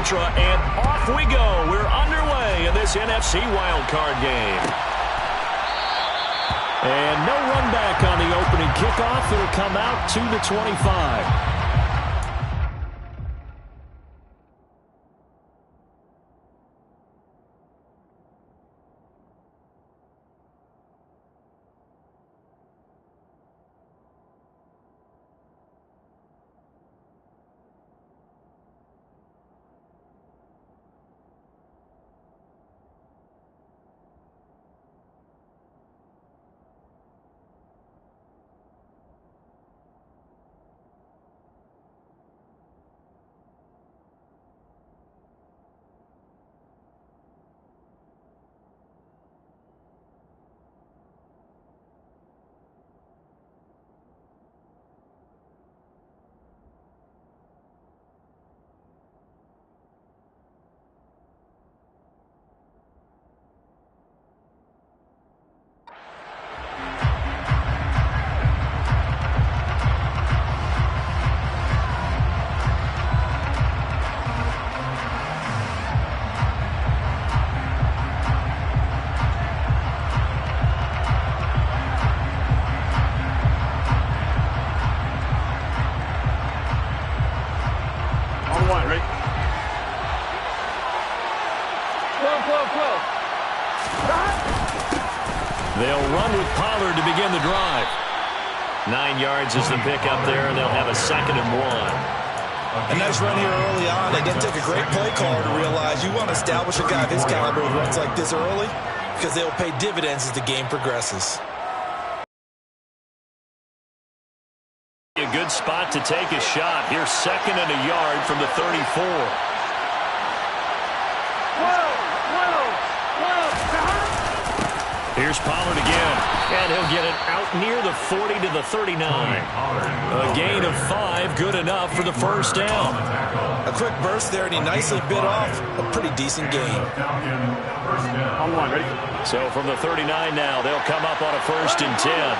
mantra, and off we go. We're underway in this NFC wildcard game. And no run back on the opening kickoff. It'll come out to the 25. They'll run with Pollard to begin the drive. 9 yards is the pickup there, and they'll have a 2nd and 1. A nice run here early on. It didn't take a great play caller to realize you want to establish a guy of his caliber who runs like this early because they'll pay dividends as the game progresses. A good spot to take a shot. Here's 2nd and a yard from the 34. Here's Pollard again, and he'll get it out near the 40 to the 39. A gain of 5, good enough for the first down. A quick burst there, and he nicely bit off a pretty decent gain. So from the 39 now, they'll come up on a 1st and 10.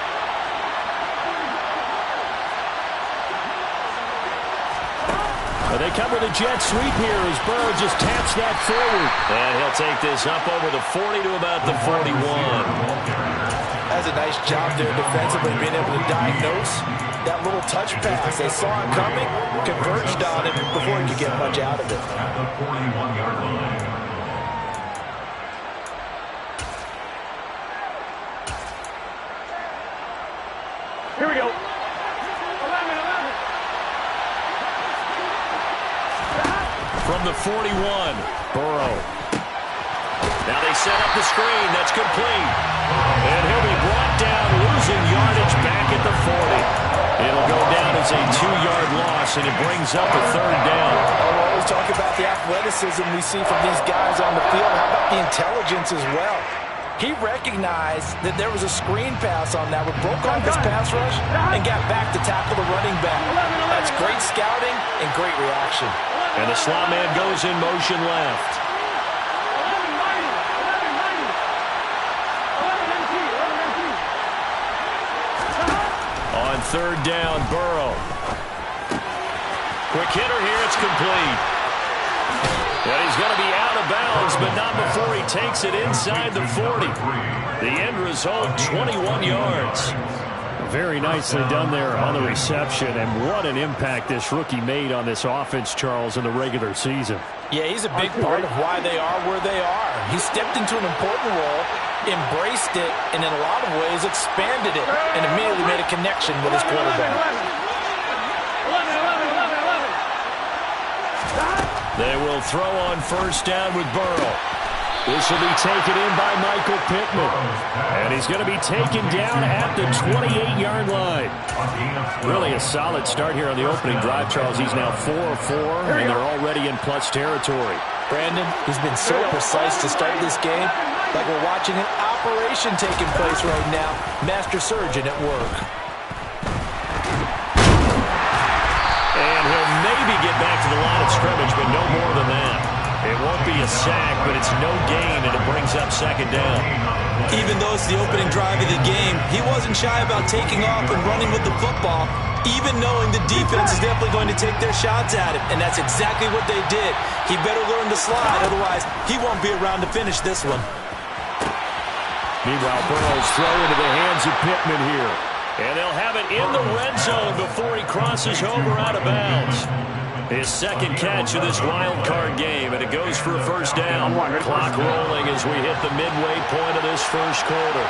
They come with a jet sweep here as Burrow just taps that forward. And he'll take this up over the 40 to about the 41. That's a nice job there defensively, being able to diagnose that little touch pass. They saw it coming, converged on it before he could get much out of it. Here we go. From the 41, Burrow. Now they set up the screen. That's complete. And he'll be brought down, losing yardage back at the 40. It'll go down as a 2-yard loss, and it brings up a 3rd down. We're always talking about the athleticism we see from these guys on the field. How about the intelligence as well? He recognized that there was a screen pass on that, broke off his pass rush and got back to tackle the running back. That's great scouting and great reaction. And the slot man goes in motion left. On 3rd down, Burrow. Quick hitter here, it's complete. And he's going to be out of bounds, but not before he takes it inside the 40. The end result, 21 yards. Very nicely done there on the reception, and what an impact this rookie made on this offense, Charles, in the regular season. Yeah, he's a big part of why they are where they are. He stepped into an important role, embraced it, and in a lot of ways expanded it, and immediately made a connection with his quarterback. They will throw on 1st down with Burrow. This will be taken in by Michael Pittman. And he's going to be taken down at the 28-yard line. Really a solid start here on the opening drive, Charles. He's now 4-4, and they're already in plus territory. Brandon, he's been so precise to start this game, like we're watching an operation taking place right now. Master surgeon at work. And he'll maybe get back to the line of scrimmage, but no more than that. It won't be a sack, but it's no gain, and it brings up second down. Even though it's the opening drive of the game, he wasn't shy about taking off and running with the football, even knowing the defense is definitely going to take their shots at him, and that's exactly what they did. He better learn to slide, otherwise he won't be around to finish this one. Meanwhile, Burrow's throw into the hands of Pittman here. And they'll have it in the red zone before he crosses over out of bounds. His second catch of this wild card game, and it goes for a first down. Clock rolling as we hit the midway point of this first quarter.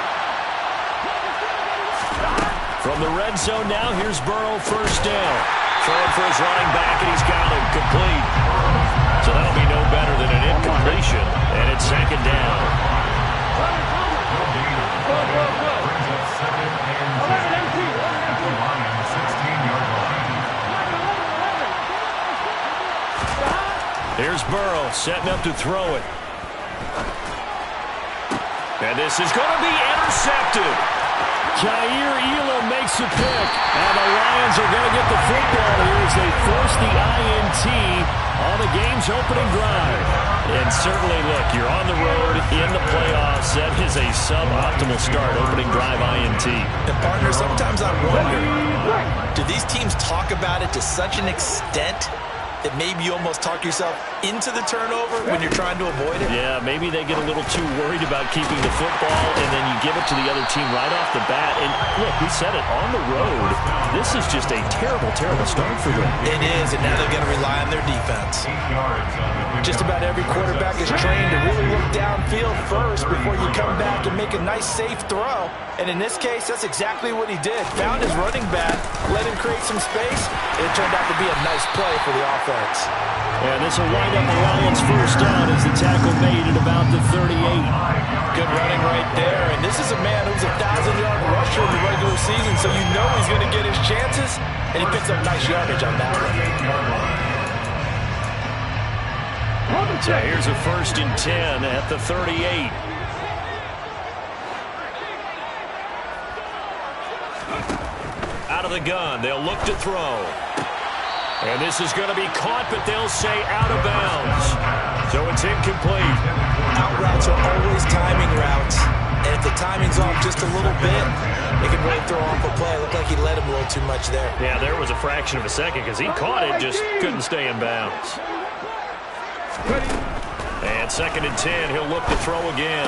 From the red zone now, here's Burrow, first down. Throwing for his running back, and he's got him complete. So that'll be no better than an incompletion, and it's second down. Here's Burrow setting up to throw it. And this is going to be intercepted. Jair Elam makes a pick. And the Lions are going to get the football here as they force the INT on the game's opening drive. And certainly, look, you're on the road in the playoffs. That is a suboptimal start, opening drive INT. And partner, sometimes I wonder, do these teams talk about it to such an extent that maybe you almost talk yourself into the turnover when you're trying to avoid it? Yeah, maybe they get a little too worried about keeping the football, and then you give it to the other team right off the bat. And look, we said it, on the road, this is just a terrible, terrible start for them. It is, and now they're going to rely on their defense. Just about every quarterback is trained to really look downfield first before you come back and make a nice, safe throw. And in this case, that's exactly what he did. Found his running back, let him create some space, and it turned out to be a nice play for the offense. And this will wind up the Lions' first down as the tackle made at about the 38. Good running right there. And this is a man who's a 1,000-yard rusher in the regular season, so you know he's going to get his chances, and he picks up nice yardage on that one. So here's a 1st and 10 at the 38. Out of the gun, they'll look to throw. And this is going to be caught, but they'll say out of bounds. So it's incomplete. Out routes are always timing routes. And if the timing's off just a little bit, it can really throw off a play. It looked like he let him a little too much there. Yeah, there was a fraction of a second because he caught it, just couldn't stay in bounds. And 2nd and 10, he'll look to throw again.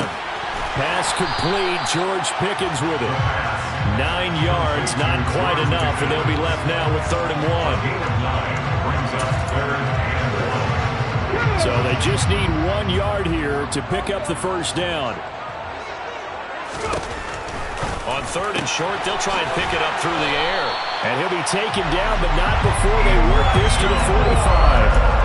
Pass complete, George Pickens with it. 9 yards, not quite enough, and they'll be left now with 3rd and 1. So they just need 1 yard here to pick up the first down. On 3rd and short, they'll try and pick it up through the air. And he'll be taken down, but not before they work this to the 45.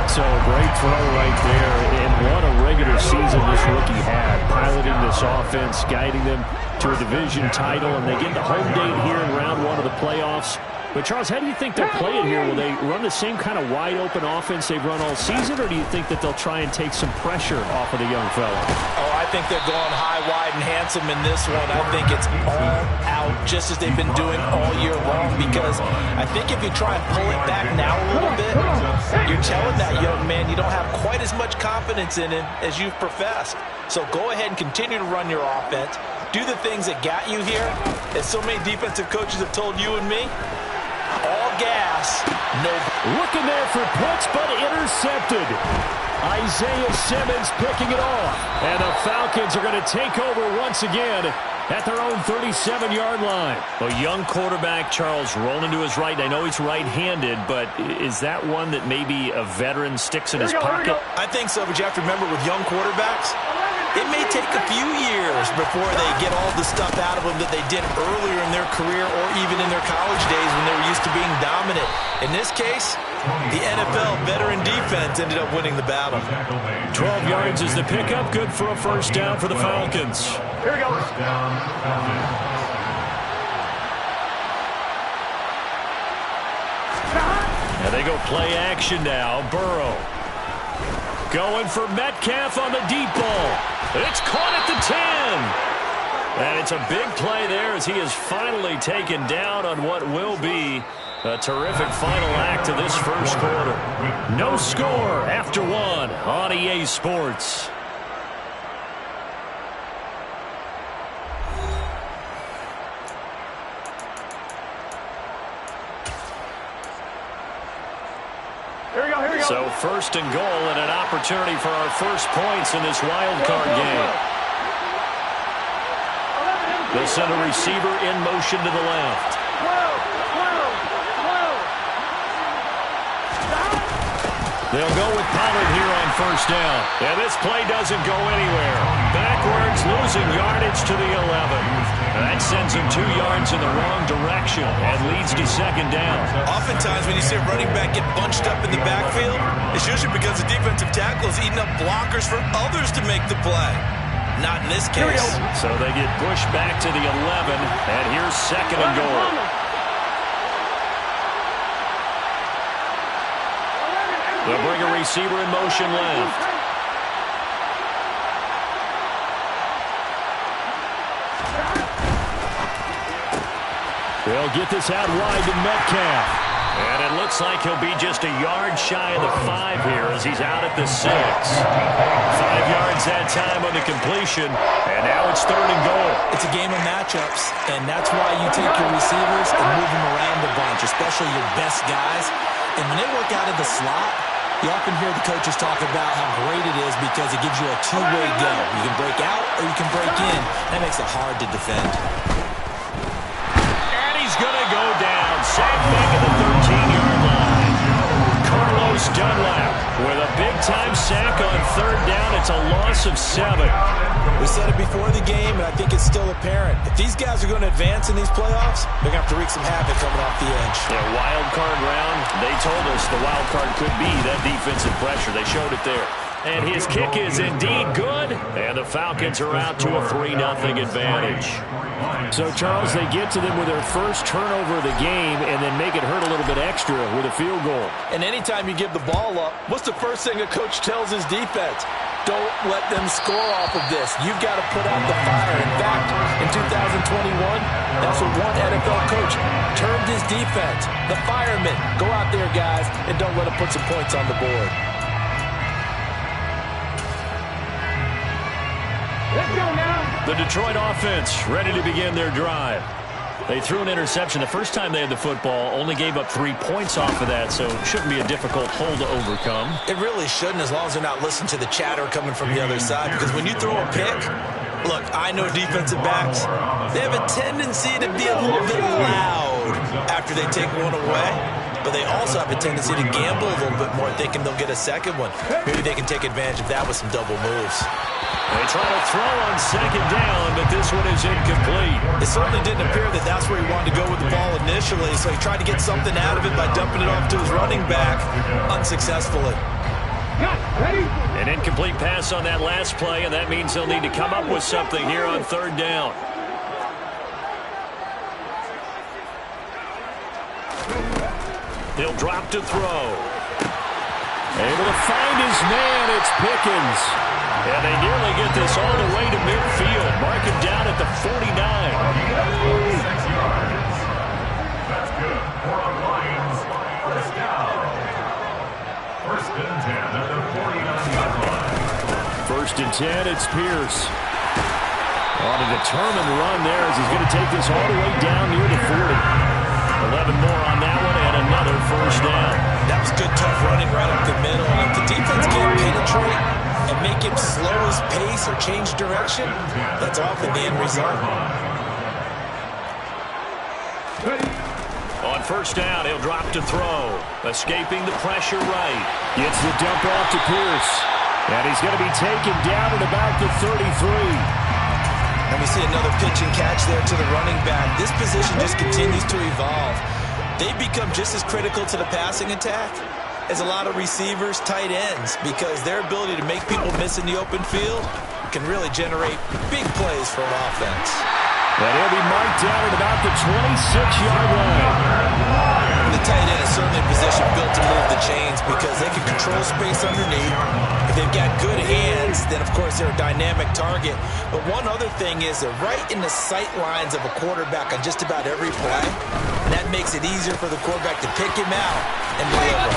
So a great throw right there, and what a regular season this rookie had, piloting this offense, guiding them to a division title, and they get the home date here in round 1 of the playoffs. But, Charles, how do you think they'll play it here? Will they run the same kind of wide-open offense they've run all season, or do you think that they'll try and take some pressure off of the young fella? Oh, I think they're going high, wide, and handsome in this one. I think it's all out, just as they've been doing all year long, because I think if you try and pull it back now a little bit, you're telling that young man you don't have quite as much confidence in him as you've professed. So go ahead and continue to run your offense. Do the things that got you here, as so many defensive coaches have told you and me. All gas, no. Looking there for Pitts, but intercepted. Isaiah Simmons picking it off. And the Falcons are going to take over once again at their own 37-yard line. A young quarterback, Charles, rolling to his right. I know he's right-handed, but is that one that maybe a veteran sticks in his pocket? I think so, but you have to remember with young quarterbacks, it may take a few years before they get all the stuff out of them that they did earlier in their career or even in their college days when they were used to being dominant. In this case, the NFL veteran defense ended up winning the battle. 12 yards is the pickup. Good for a first down for the Falcons. Here we go. And they go play action now. Burrow going for Metcalf on the deep ball. It's caught at the 10. And it's a big play there as he is finally taken down on what will be A terrific final act to this first quarter. No score after one on EA Sports. So first and goal and an opportunity for our first points in this wild card game. They'll send a receiver in motion to the left. They'll go with Pollard here on first down. And this play doesn't go anywhere. Backwards, losing yardage to the 11. That sends him 2 yards in the wrong direction and leads to second down. Oftentimes when you see a running back get bunched up in the backfield, it's usually because the defensive tackle is eating up blockers for others to make the play. Not in this case. So they get pushed back to the 11, and here's second and goal. They'll bring a receiver in motion left. They'll get this out wide to Metcalf. And it looks like he'll be just a yard shy of the 5 here as he's out at the 6. 5 yards that time on the completion, and now it's third and goal. It's a game of matchups, and that's why you take your receivers and move them around a bunch, especially your best guys. And when they work out of the slot, you often hear the coaches talk about how great it is because it gives you a two-way go. You can break out or you can break in. That makes it hard to defend. And he's going to go down. Same thing at the 13-yard line. Carlos Dunlap with a big-time sack on third down. It's a loss of 7. We said it before the game, and I think it's still apparent. If these guys are going to advance in these playoffs, they're going to have to wreak some havoc coming off the edge. Yeah, wild card round, they told us the wild card could be that defensive pressure. They showed it there. And his kick is indeed good, and the Falcons are out to a 3-0 advantage. So, Charles, they get to them with their first turnover of the game and then make it hurt a little bit extra with a field goal. And anytime you give the ball up, what's the first thing a coach tells his defense? Don't let them score off of this. You've got to put out the fire. In fact, in 2021, that's what one NFL coach termed his defense. The firemen. Go out there, guys, and don't let them put some points on the board. Let's go now. The Detroit offense ready to begin their drive. They threw an interception the first time they had the football, only gave up 3 points off of that, so it shouldn't be a difficult hole to overcome. It really shouldn't, as long as they're not listening to the chatter coming from the other side, because when you throw a pick, look, I know defensive backs, they have a tendency to be a little bit loud after they take one away, but they also have a tendency to gamble a little bit more, thinking they'll get a second one. Maybe they can take advantage of that with some double moves. They try to throw on second down, but this one is incomplete. It certainly didn't appear that that's where he wanted to go with the ball initially, so he tried to get something out of it by dumping it off to his running back unsuccessfully. An incomplete pass on that last play, and that means they'll need to come up with something here on third down. He'll drop to throw. Able to find his man, it's Pickens. And they nearly get this all the way to midfield. Mark him down at the 49. 6 yards. That's good for a Lions first down. First and 10 at the 49-yard line. First and 10, it's Pierce. On a determined run there as he's going to take this all the way down near the 40. 11 more on that one and another first down. That was good, tough running right up the middle. And if the defense can't penetrate and make him slow his pace or change direction, that's often the end result. On first down, he'll drop to throw. Escaping the pressure right. Gets the dump off to Pierce. And he's going to be taken down at about the 33. And we see another pitch and catch there to the running back. This position just continues to evolve. They become just as critical to the passing attack as a lot of receivers, tight ends, because their ability to make people miss in the open field can really generate big plays for an offense. And he'll be marked down at about the 26-yard line. The tight end is certainly a position built to move the chains because they can control space underneath. If they've got good hands, then of course they're a dynamic target. But one other thing is they're right in the sight lines of a quarterback on just about every play. And that makes it easier for the quarterback to pick him out and deliver.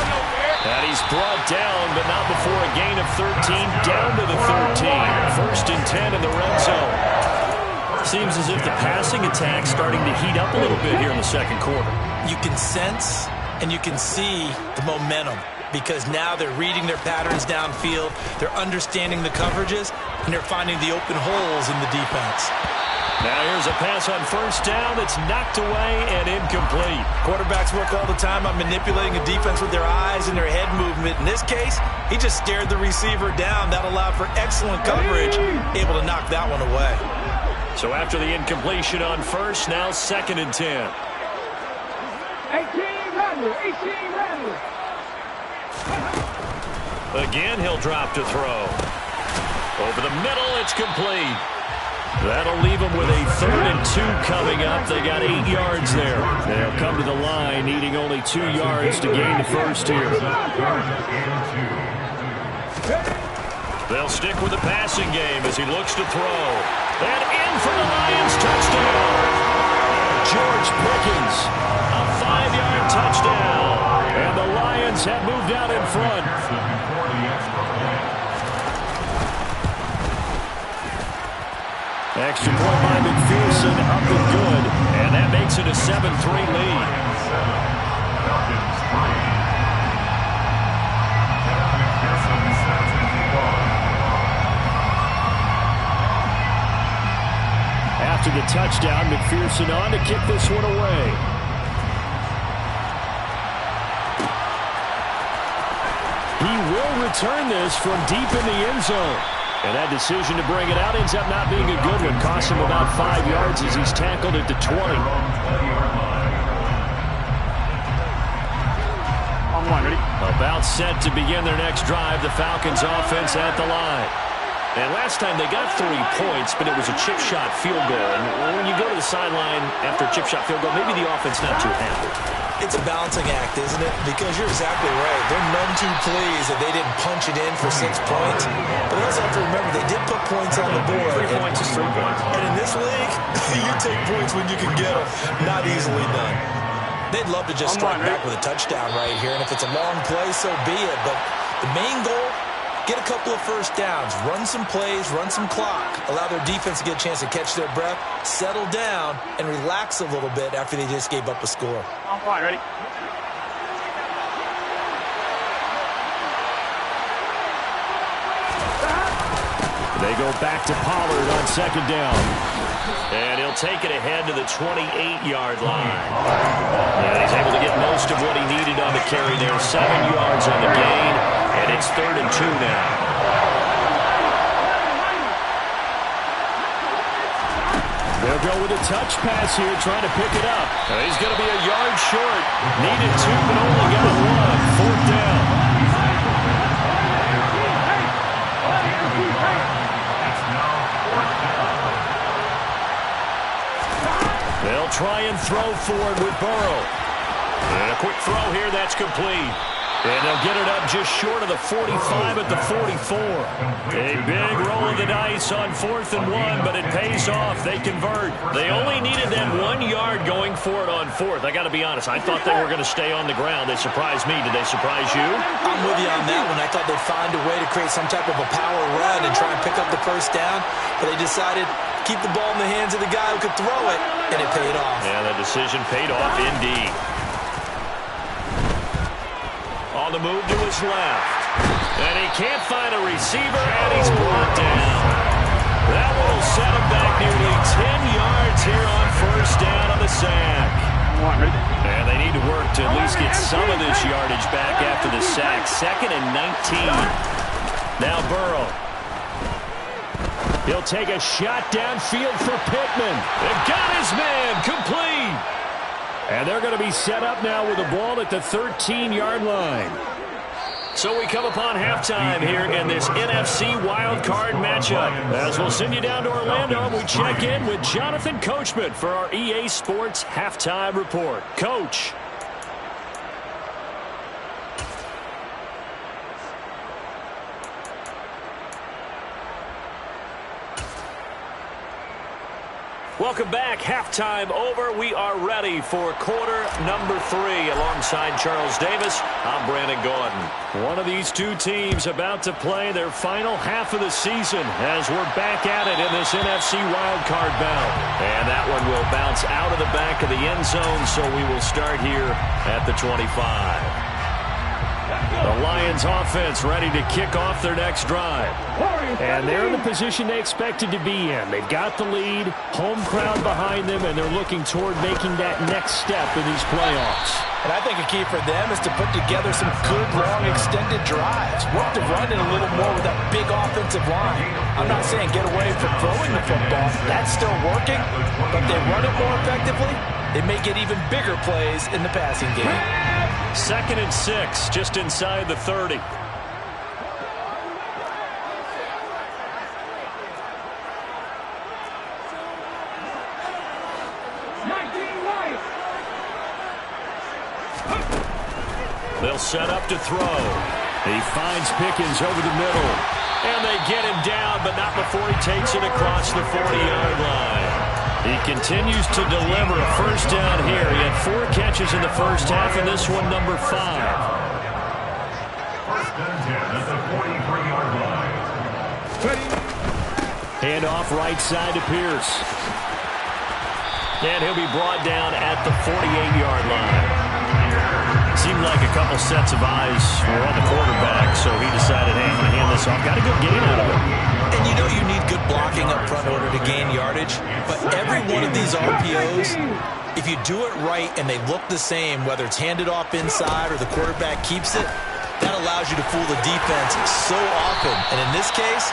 And he's brought down, but not before a gain of 13, down to the 13. 1st and 10 in the red zone. Seems as if the passing attack's starting to heat up a little bit here in the second quarter. You can sense and you can see the momentum because now they're reading their patterns downfield, they're understanding the coverages, and they're finding the open holes in the defense. Now here's a pass on 1st down that's knocked away and incomplete. Quarterbacks work all the time on manipulating a defense with their eyes and their head movement. In this case, he just stared the receiver down. That allowed for excellent coverage, able to knock that one away. So after the incompletion on 1st, now 2nd and 10. 18 Rattler. Again, he'll drop to throw. Over the middle, it's complete. That'll leave them with a 3rd and 2 coming up. They got 8 yards there. They'll come to the line, needing only 2 yards to gain the first here. They'll stick with the passing game as he looks to throw. And in for the Lions touchdown. George Pickens, a 5-yard touchdown. And the Lions have moved out in front. Extra point by McPherson, up and good. And that makes it a 7-3 lead. After the touchdown, McPherson on to kick this one away. He will return this from deep in the end zone. And that decision to bring it out ends up not being a good one. Cost him about 5 yards as he's tackled at the 20. About set to begin their next drive, the Falcons offense at the line. And last time they got 3 points, but it was a chip shot field goal. And when you go to the sideline after a chip shot field goal, maybe the offense not too happy. It's a balancing act, isn't it? Because you're exactly right. They're none too pleased that they didn't punch it in for 6 points. But they also have to remember they did put points on the board. 3 points is 3 points. And in this league, you take points when you can get them. Not easily done. They'd love to just strike back with a touchdown right here. And if it's a long play, so be it. But the main goal, get a couple of first downs, run some plays, run some clock, allow their defense to get a chance to catch their breath, settle down, and relax a little bit after they just gave up a score. I'm fine, ready? They go back to Pollard on 2nd down. And he'll take it ahead to the 28-yard line. And he's able to get most of what he needed on the carry there. 7 yards on the gain. And it's 3rd and 2 now. They'll go with a touch pass here, trying to pick it up. And he's going to be a yard short. Needed 2, but only got 1. 4th down. They'll try and throw for it with Burrow. And a quick throw here, that's complete. And they'll get it up just short of the 45 at the 44. A big roll of the dice on 4th and 1, but it pays off. They convert. They only needed that 1 yard going for it on 4th. I got to be honest, I thought they were going to stay on the ground. They surprised me. Did they surprise you? I'm with you on that one. I thought they'd find a way to create some type of a power run and try and pick up the first down, but they decided keep the ball in the hands of the guy who could throw it, and it paid off. Yeah, the decision paid off indeed. On the move to his left. And he can't find a receiver, and he's brought down. That will set him back nearly 10 yards here on 1st down on the sack. And they need to work to at least get some of this yardage back after the sack. 2nd and 19. Now Burrow. He'll take a shot downfield for Pittman. They've got his man complete. And they're going to be set up now with the ball at the 13-yard line. So we come upon halftime here in this NFC wildcard matchup. As we'll send you down to Orlando, and we check in with Jonathan Coachman for our EA Sports Halftime Report. Coach. Welcome back. Halftime over. We are ready for quarter number 3. Alongside Charles Davis, I'm Brandon Gaudin. One of these two teams about to play their final half of the season as we're back at it in this NFC wildcard bout. And that one will bounce out of the back of the end zone, so we will start here at the 25. The Lions offense ready to kick off their next drive. And they're in the position they expected to be in. They've got the lead, home crowd behind them, and they're looking toward making that next step in these playoffs. And I think a key for them is to put together some good, long, extended drives. Work the run in a little more with that big offensive line. I'm not saying get away from throwing the football. That's still working. But if they run it more effectively, they may get even bigger plays in the passing game. 2nd and 6, just inside the 30. They'll set up to throw. He finds Pickens over the middle. And they get him down, but not before he takes it across the 40-yard line. He continues to deliver a first down here. He had 4 catches in the first half, and this one number 5. 1st and 10 at the 43-yard line. Hand off right side to Pierce. And he'll be brought down at the 48-yard line. Seemed like a couple sets of eyes were on the quarterback, so he decided, hey, I'm going to hand this off. Got a good gain out of it. And you know you need good blocking up front in order to gain yardage. But every one of these RPOs, if you do it right and they look the same, whether it's handed off inside or the quarterback keeps it, that allows you to fool the defense so often. And in this case,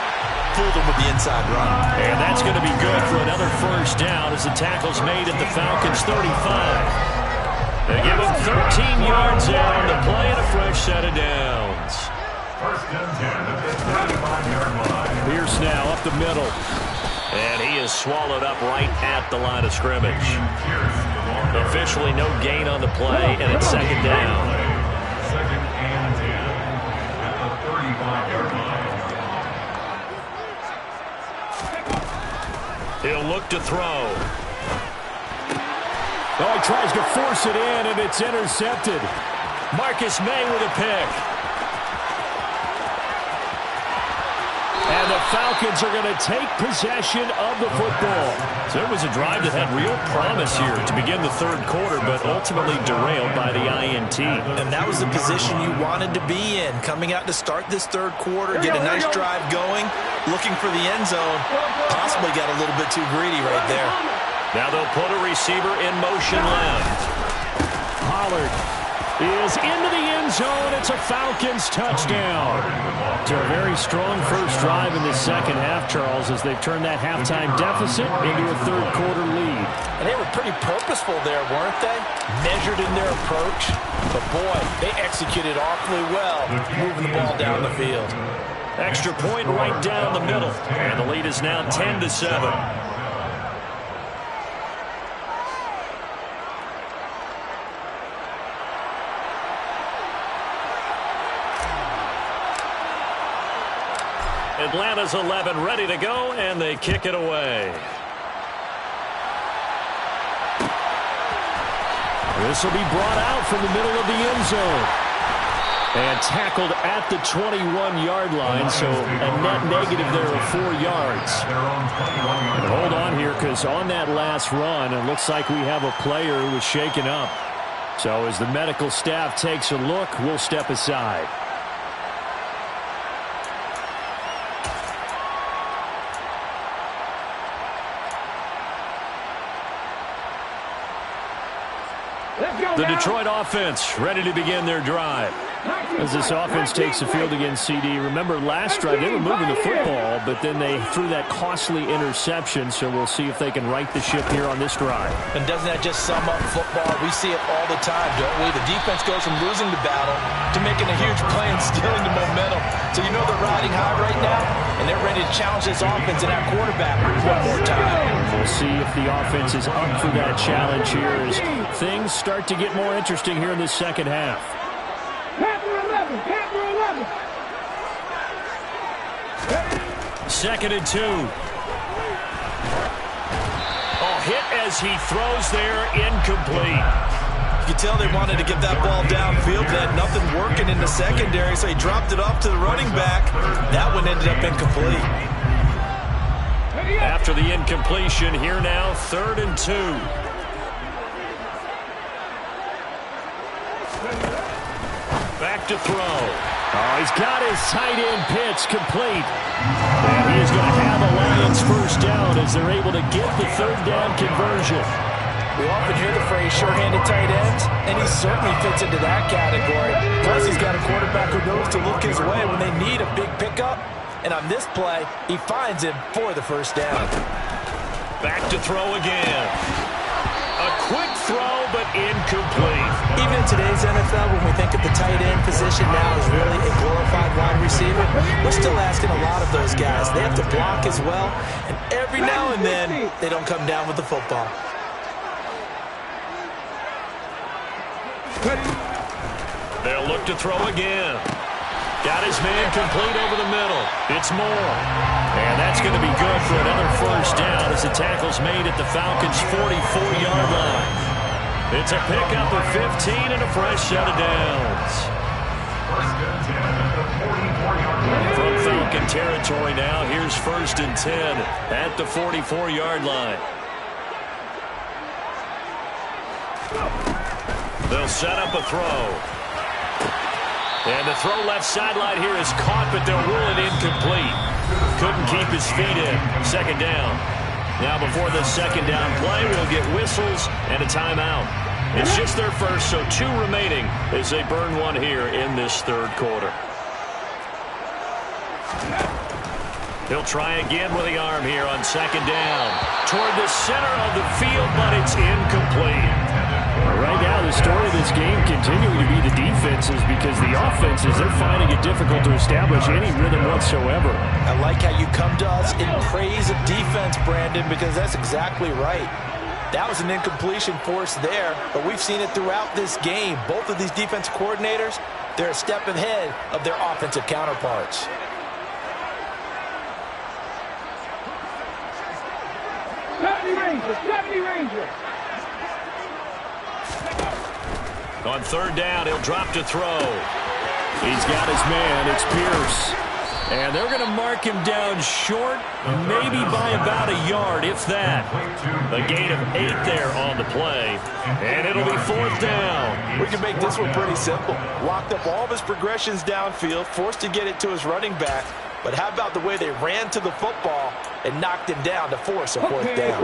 fool them with the inside run. And that's going to be good for another first down as the tackle's made at the Falcons' 35. They give him 13 yards out to play in a fresh set of downs. 1st and 10 at the 35-yard line. Pierce now up the middle. And he is swallowed up right at the line of scrimmage. Officially no gain on the play, and it's 2nd down. 2nd and 10 at the 35-yard line. He'll look to throw. Oh, he tries to force it in, and it's intercepted. Marcus May with a pick. And the Falcons are going to take possession of the football. So it was a drive that had real promise here to begin the 3rd quarter, but ultimately derailed by the INT. And that was the position you wanted to be in. Coming out to start this 3rd quarter, get a nice drive going, looking for the end zone. Possibly got a little bit too greedy right there. Now they'll put a receiver in motion left. Pollard is into the end zone. It's a Falcons touchdown. It's a very strong first drive in the second half, Charles, as they've turned that halftime deficit into a 3rd quarter lead. And they were pretty purposeful there, weren't they? Measured in their approach. But boy, they executed awfully well, moving the ball down the field. Extra point right down the middle. And the lead is now 10-7. Atlanta's 11 ready to go, and they kick it away. This will be brought out from the middle of the end zone. And tackled at the 21-yard line, so a net negative there of 4 yards. And hold on here, because on that last run, it looks like we have a player who was shaken up. So as the medical staff takes a look, we'll step aside. The Detroit offense ready to begin their drive. As this offense takes the field against CD, remember last drive they were moving the football, but then they threw that costly interception, so we'll see if they can right the ship here on this drive. And doesn't that just sum up football? We see it all the time, don't we? The defense goes from losing the battle to making a huge play and stealing the momentum. So you know they're riding high right now, and they're ready to challenge this offense and that quarterback one more time. We'll see if the offense is up for that challenge here as things start to get more interesting here in this second half. Panther 11. 2nd and 2. Oh, hit as he throws there, incomplete. You could tell they wanted to get that ball downfield. They had nothing working in the secondary, so he dropped it off to the running back. That one ended up incomplete. After the incompletion, here now, 3rd and 2. Back to throw. Oh, he's got his tight end pitch complete. And he is going to have a Lions first down as they're able to get the 3rd down conversion. We often hear the phrase sure-handed tight ends, and he certainly fits into that category. Plus, he's got a quarterback who knows to look his way when they need a big pickup. And on this play, he finds him for the first down. Back to throw again. A quick throw, but incomplete. Even in today's NFL, when we think of the tight end position now as really a glorified wide receiver, we're still asking a lot of those guys. They have to block as well, and every now and then, they don't come down with the football. They'll look to throw again. Got his man complete over the middle. It's Moore. And that's going to be good for another first down as the tackle's made at the Falcons' 44-yard line. It's a pickup of 15 and a fresh set of downs. From Falcon territory now, here's 1st and 10 at the 44-yard line. They'll set up a throw. And the throw left sideline here is caught, but they'll rule it incomplete. Couldn't keep his feet in. 2nd down. Now before the 2nd down play, we'll get whistles and a timeout. It's just their first, so 2 remaining as they burn one here in this 3rd quarter. He'll try again with the arm here on 2nd down. Toward the center of the field, but it's incomplete. Right now, the story of this game continuing to be the defenses because the offenses, they're finding it difficult to establish any rhythm whatsoever. I like how you come to us in praise of defense, Brandon, because that's exactly right. That was an incompletion forced there, but we've seen it throughout this game. Both of these defense coordinators, they're a step ahead of their offensive counterparts. Ranger. On 3rd down, he'll drop to throw. He's got his man. It's Pierce. And they're going to mark him down short, maybe by about a yard, if that. A gain of 8 there on the play. And it'll be 4th down. We can make this one pretty simple. Locked up all of his progressions downfield, forced to get it to his running back. But how about the way they ran to the football and knocked him down to force a 4th down?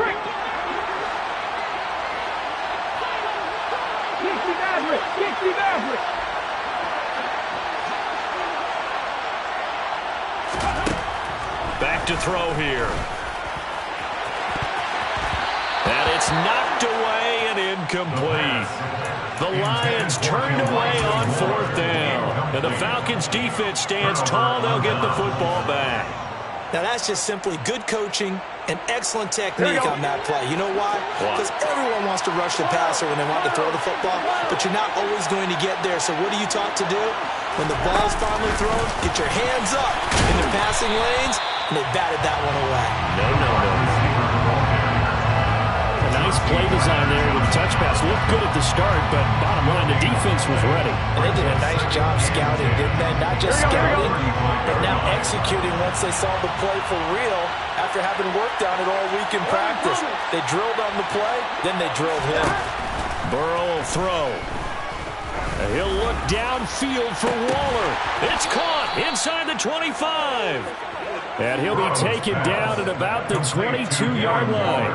Back to throw here. And it's knocked away and incomplete. The Lions turned away on 4th down. And the Falcons defense stands tall. They'll get the football back. Now, that's just simply good coaching and excellent technique on that play. You know why? Because everyone wants to rush the passer when they want to throw the football, but you're not always going to get there. So what are you taught to do? When the ball's finally thrown, get your hands up in the passing lanes, and they batted that one away. No. A nice play design there with the touch pass. Looked good at the start, but bottom line, the defense was ready. And they did a nice job scouting, didn't they? Not just scouting, but now executing once they saw the play for real after having worked on it all week in practice. They drilled on the play, then they drilled him. Burrow will throw. He'll look downfield for Waller. It's caught inside the 25. And he'll be taken down at about the 22-yard line.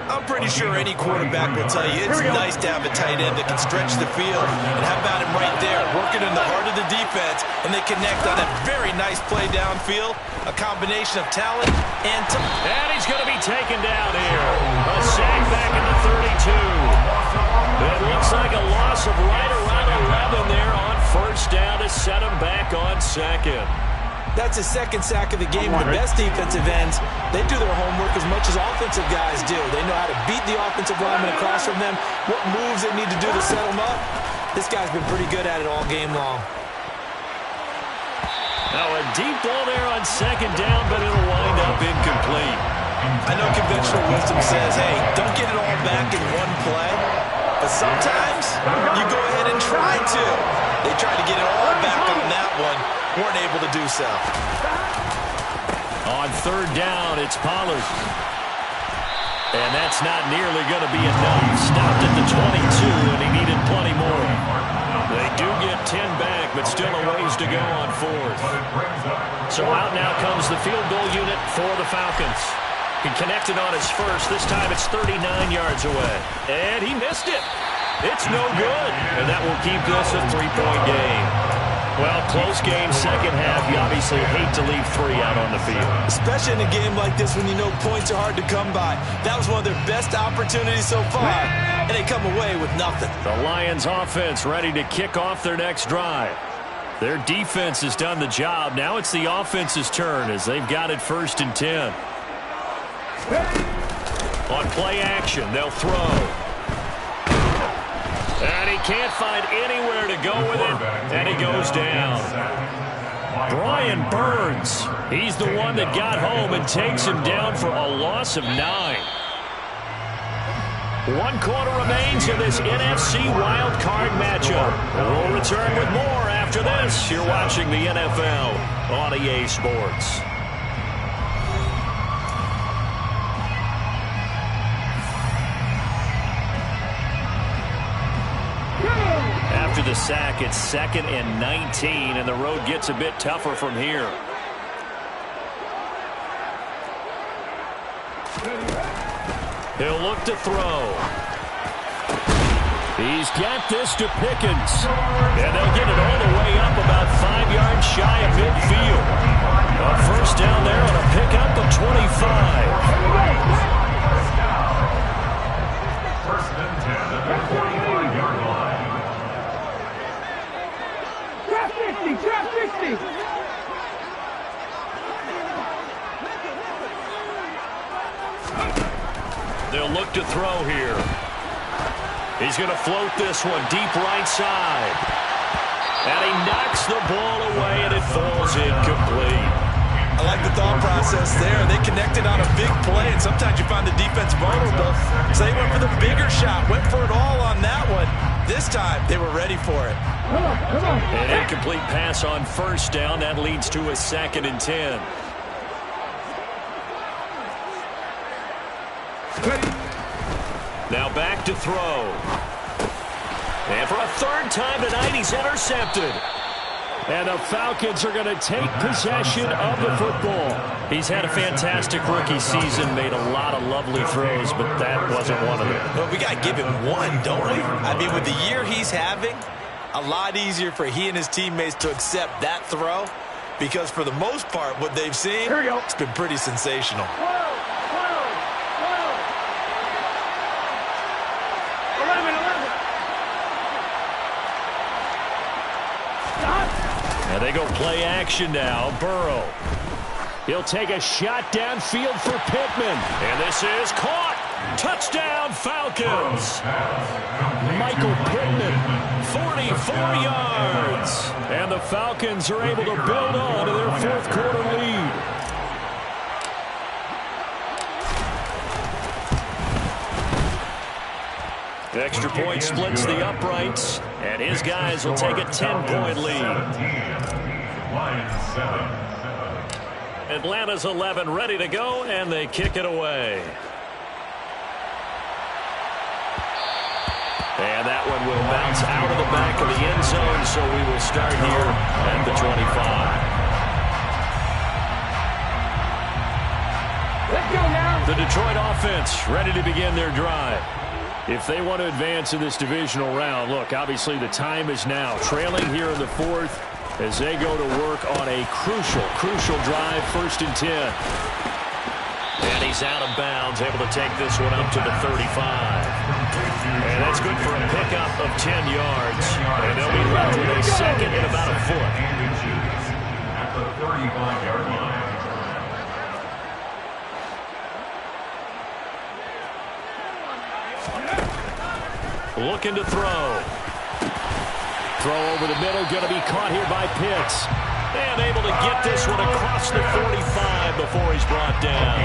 I'm pretty sure any quarterback will tell you it's nice to have a tight end that can stretch the field. And how about him right there, working in the heart of the defense, and they connect on a very nice play downfield, a combination of talent and time. And he's going to be taken down here. A sack back in the 32. It looks like a loss of right around 11 there on 1st down to set him back on 2nd. That's his 2nd sack of the game. The best defensive ends, they do their homework as much as offensive guys do. They know how to beat the offensive lineman across from them, what moves they need to do to set them up. This guy's been pretty good at it all game long. Now a deep ball there on 2nd down, but it'll wind up incomplete. I know conventional wisdom says, hey, don't get it all back in one play. But sometimes you go ahead and try to. They tried to get it all back on that one. Weren't able to do so. On third down, it's Pollard. And that's not nearly going to be enough. Stopped at the 22, and he needed plenty more. They do get 10 back, but still a ways to go on fourth. So out now comes the field goal unit for the Falcons. He connected on his first. This time it's 39 yards away. And he missed it. It's no good. And that will keep this a 3-point game. Well, close game, second half. You obviously hate to leave 3 out on the field. Especially in a game like this when you know points are hard to come by. That was one of their best opportunities so far, and they come away with nothing. The Lions offense ready to kick off their next drive. Their defense has done the job. Now it's the offense's turn as they've got it 1st and 10. On play action, they'll throw. And he can't find anywhere to go with it, and he goes down. Brian Burns, he's the one that got home and takes him down for a loss of 9. 1 quarter remains in this NFC Wild Card matchup. We'll return with more after this. You're watching the NFL on EA Sports. After the sack, it's 2nd and 19, and the road gets a bit tougher from here. He'll look to throw. He's got this to Pickens. And they'll get it all the way up about 5 yards shy of midfield. A first down there on a pickup of 25. First and 10 at the 45-yard line. Trap 50, trap 50. They'll look to throw here. He's going to float this one deep right side. And he knocks the ball away, and it falls incomplete. I like the thought process there. They connected on a big play, and sometimes you find the defense vulnerable. So they went for the bigger shot, went for it all on that one. This time, they were ready for it. Come on. An incomplete pass on first down. That leads to a 2nd and 10. Now back to throw. And for a 3rd time tonight, he's intercepted. And the Falcons are going to take possession of the football. He's had a fantastic rookie season, made a lot of lovely throws, but that wasn't one of them. Well, we got to give him one, don't we? I mean, with the year he's having, a lot easier for he and his teammates to accept that throw, because for the most part, what they've seen, Here we go. it's been pretty sensational. And they go play action now. Burrow. He'll take a shot downfield for Pittman. And this is caught. Touchdown, Falcons. Michael Pittman, 44 yards. And the Falcons are able to build on to their 4th quarter lead. The extra point splits the uprights, and his guys will take a 10-point lead. Lions 7. Atlanta's 11 ready to go, and they kick it away. And that one will bounce out of the back of the end zone, so we will start here at the 25. Let's go now. The Detroit offense ready to begin their drive. If they want to advance in this divisional round, look, obviously the time is now. Trailing here in the 4th as they go to work on a crucial drive, 1st and 10. And he's out of bounds, able to take this one up to the 35. And that's good for a pickup of 10 yards. And they'll be left with a 2nd and about a foot. At the 35-yard line. Looking to throw. Throw over the middle, going to be caught here by Pitts. And able to get this one across the 45 before he's brought down.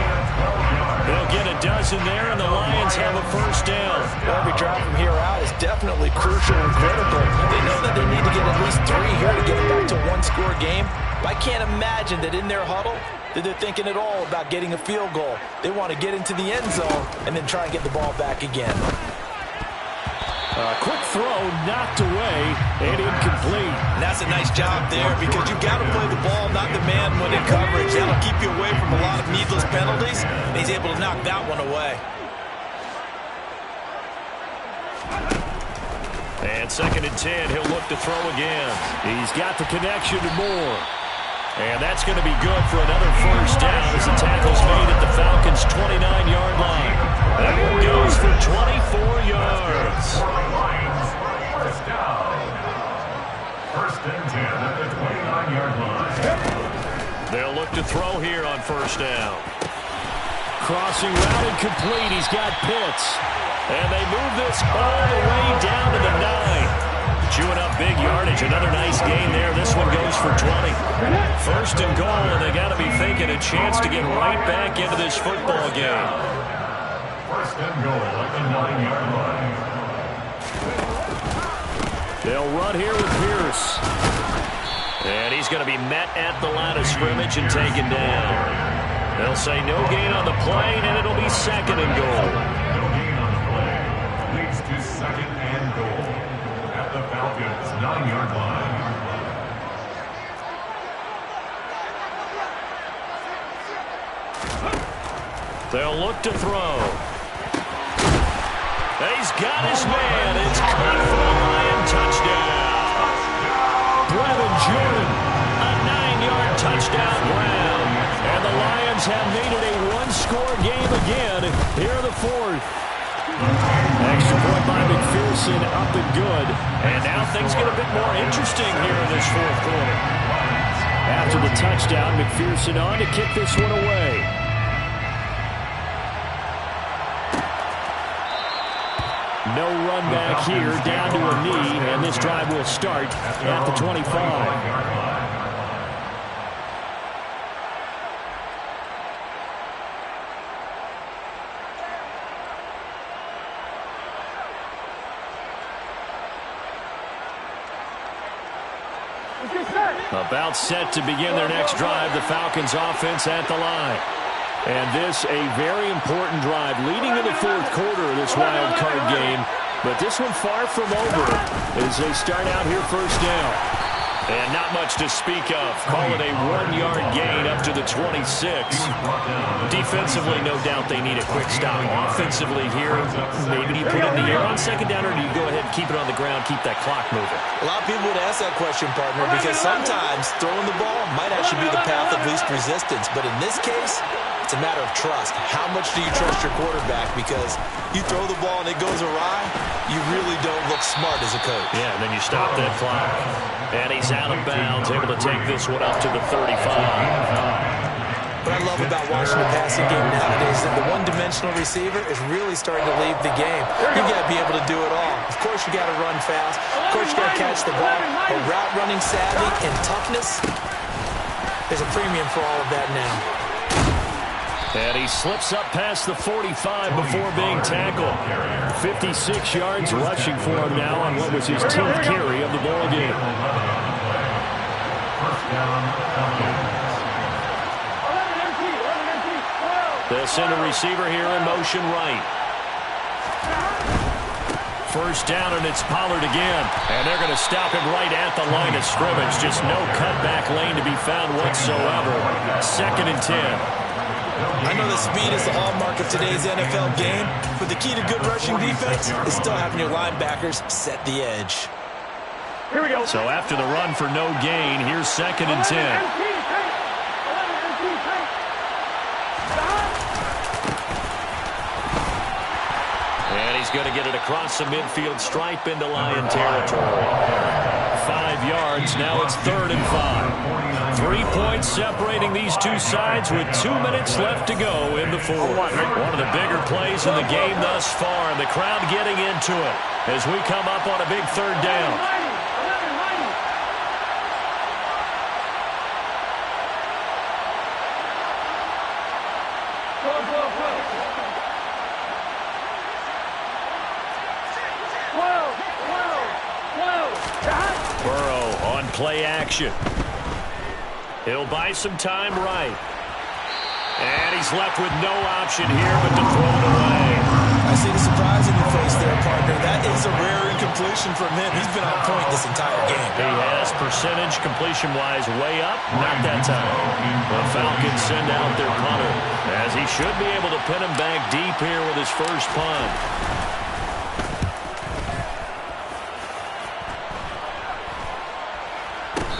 They'll get a dozen there, and the Lions have a first down. Every drive from here out is definitely crucial and critical. They know that they need to get at least 3 here to get it back to a one-score game. But I can't imagine that in their huddle that they're thinking at all about getting a field goal. They want to get into the end zone and then try and get the ball back again. A quick throw knocked away and incomplete. And that's a nice job there because you've got to play the ball, not the man when in coverage. That'll keep you away from a lot of needless penalties. And he's able to knock that one away. And 2nd and 10, he'll look to throw again. He's got the connection to Moore. And that's going to be good for another first down as the tackle's made at the Falcons' 29-yard line. That one goes for 24 yards. First down. 1st and 10 at the 29-yard line. They'll look to throw here on first down. Crossing route incomplete. He's got Pitts. And they move this all the way down to the 9. Chewing up big yardage. Another nice gain there. This one goes for 20. 1st and goal, and they got to be thinking a chance to get right back into this football game. 1st and goal at the 9-yard line. They'll run here with Pierce. And he's going to be met at the line of scrimmage and taken down. They'll say no gain on the play, and it'll be 2nd and goal. No gain on the play. Leads to 2nd and goal at the Falcons' 9-yard line. They'll look to throw. He's got his man. It's caught for a Lion touchdown. Brevin Jordan. A 9-yard touchdown grab. And the Lions have made it a one-score game again here in the 4th. Extra point by McPherson, up and good. And now things get a bit more interesting here in this 4th quarter. After the touchdown, McPherson on to kick this one away. No run back here, down to a knee, and this drive will start at the 25. About set to begin their next drive, the Falcons offense at the line. And this a very important drive leading in the 4th quarter of this wild card game. But this one far from over as they start out here first down. And not much to speak of. Call it a 1-yard gain up to the 26. Defensively, no doubt they need a quick stop. Offensively here, maybe you put it in the air on 2nd down, or do you go ahead and keep it on the ground, keep that clock moving? A lot of people would ask that question, partner, because sometimes throwing the ball might actually be the path of least resistance. But in this case, it's a matter of trust. How much do you trust your quarterback? Because you throw the ball and it goes awry, you really don't look smart as a coach. Yeah, and then you stop that clock. And he's out of bounds, able to take this one up to the 35. What I love about watching the passing game nowadays is that the one-dimensional receiver is really starting to leave the game. You got to be able to do it all. Of course, you got to run fast. Of course, you got to catch the ball. But route running savvy and toughness, there's a premium for all of that now. And he slips up past the 45 before being tackled. 56 yards rushing for him now on what was his 10th carry of the ball game. They'll send a receiver here in motion right. First down, and it's Pollard again. And they're going to stop him right at the line of scrimmage. Just no cutback lane to be found whatsoever. 2nd and 10. I know that speed is the hallmark of today's NFL game, but the key to good rushing defense is still having your linebackers set the edge. Here we go. So after the run for no gain, here's 2nd and 10. And he's going to get it across the midfield stripe into Lion territory. 5 yards, now it's 3rd and 5. 3 points separating these two sides with 2 minutes left to go in the 4th. One of the bigger plays in the game thus far, and the crowd getting into it as we come up on a big 3rd down. Burrow on play action. He'll buy some time right. And he's left with no option here but to throw it away. I see the surprise in your face there, partner. That is a rare incompletion from him. He's been on point this entire game. He has percentage completion-wise way up. Not that time. The Falcons send out their punter, as he should be able to pin him back deep here with his first punt.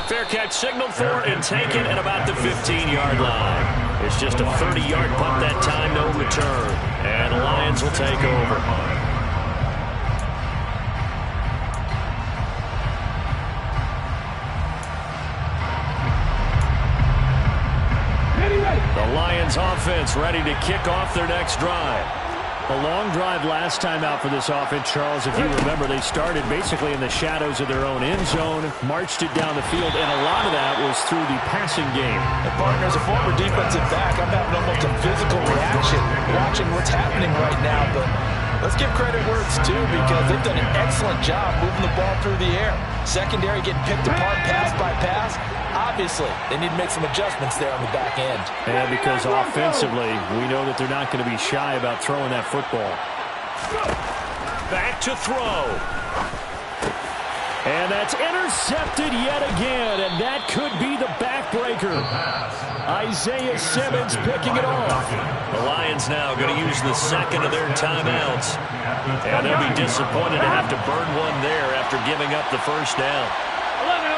Fair catch signaled for and taken at about the 15-yard line. It's just a 30-yard punt that time, no return. And the Lions will take over. The Lions offense ready to kick off their next drive. A long drive last time out for this offense, Charles. If you remember, they started basically in the shadows of their own end zone, marched it down the field, and a lot of that was through the passing game. And partner, as a former defensive back, I'm having almost a physical reaction watching what's happening right now. But let's give credit where it's due, because they've done an excellent job moving the ball through the air. Secondary getting picked apart pass by pass. Obviously, they need to make some adjustments there on the back end. And because offensively, we know that they're not going to be shy about throwing that football. Back to throw. And that's intercepted yet again, and that could be the backbreaker. Isaiah Simmons picking it off. The Lions now going to use the second of their timeouts. And they'll be disappointed to have to burn one there after giving up the first down. 11.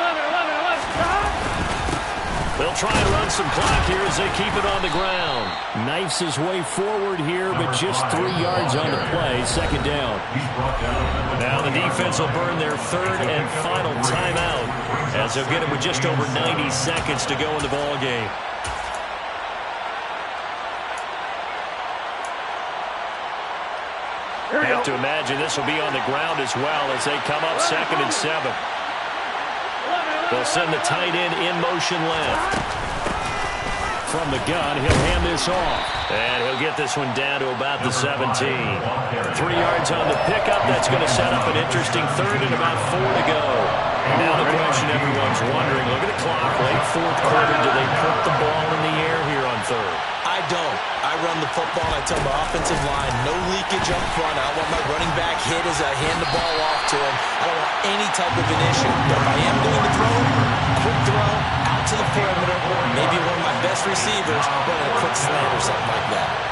They'll try and run some clock here as they keep it on the ground. Knifes his way forward here, but just 3 yards on the play. Second down. Now the defense will burn their third and final timeout, as they'll get it with just over 90 seconds to go in the ball game. I have to imagine this will be on the ground as well as they come up 2nd and 7. They'll send the tight end in motion left. From the gun, he'll hand this off. And he'll get this one down to about the 17. 3 yards on the pickup. That's going to set up an interesting third and about 4 to go. Now the question everyone's wondering, look at the clock, late 4th quarter. Do they put the ball in the air here on third? I don't. I run the football, and I tell my offensive line, no leakage up front. I want my running back hit as I hand the ball off to him. I don't want any type of an issue. But if I am going to throw, quick throw, out to the perimeter, maybe one of my best receivers running a quick slant or something like that.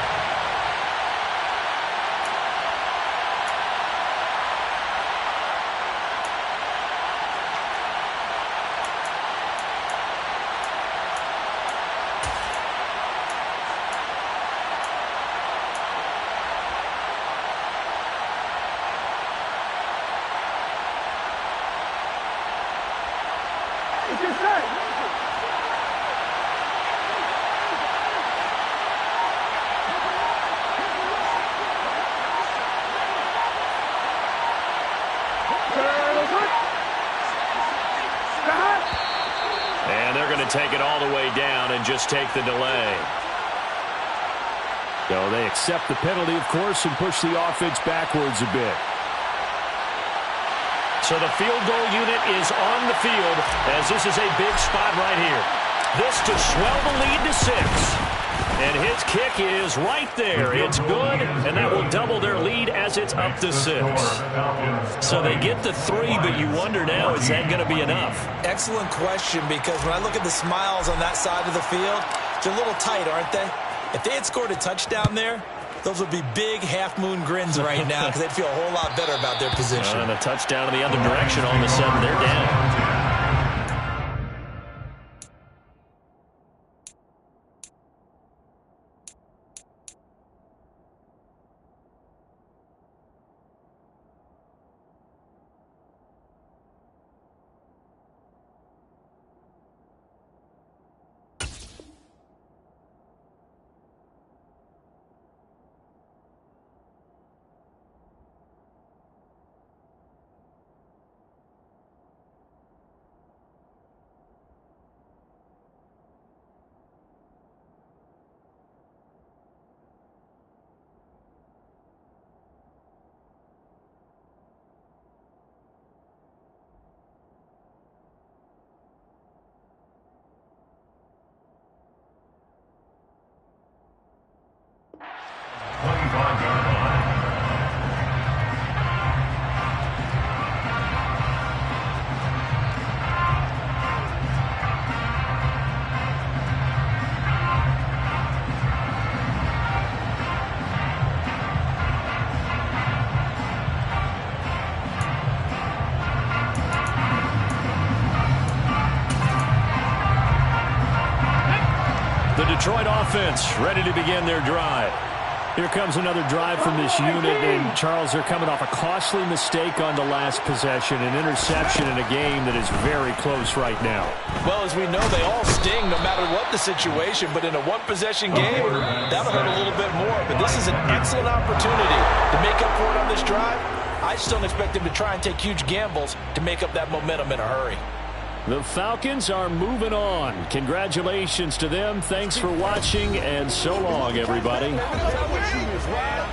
Take it all the way down and just take the delay. So they accept the penalty, of course, and push the offense backwards a bit. So the field goal unit is on the field, as this is a big spot right here. This to swell the lead to 6. And his kick is right there. It's good, and that will double their lead as it's up to 6. So they get the 3, but you wonder now, is that going to be enough? Excellent question, because when I look at the smiles on that side of the field, they're a little tight, aren't they? If they had scored a touchdown there, those would be big half-moon grins right now, because they'd feel a whole lot better about their position. And a touchdown in the other direction, all of a sudden they're down. Detroit offense ready to begin their drive. Here comes another drive from this unit, and Charles, they're coming off a costly mistake on the last possession, an interception in a game that is very close right now. Well, as we know, they all sting no matter what the situation, but in a one-possession game, that'll hurt a little bit more. But this is an excellent opportunity to make up for it on this drive. I just don't expect them to try and take huge gambles to make up that momentum in a hurry. The Falcons are moving on. Congratulations to them. Thanks for watching, and so long, everybody.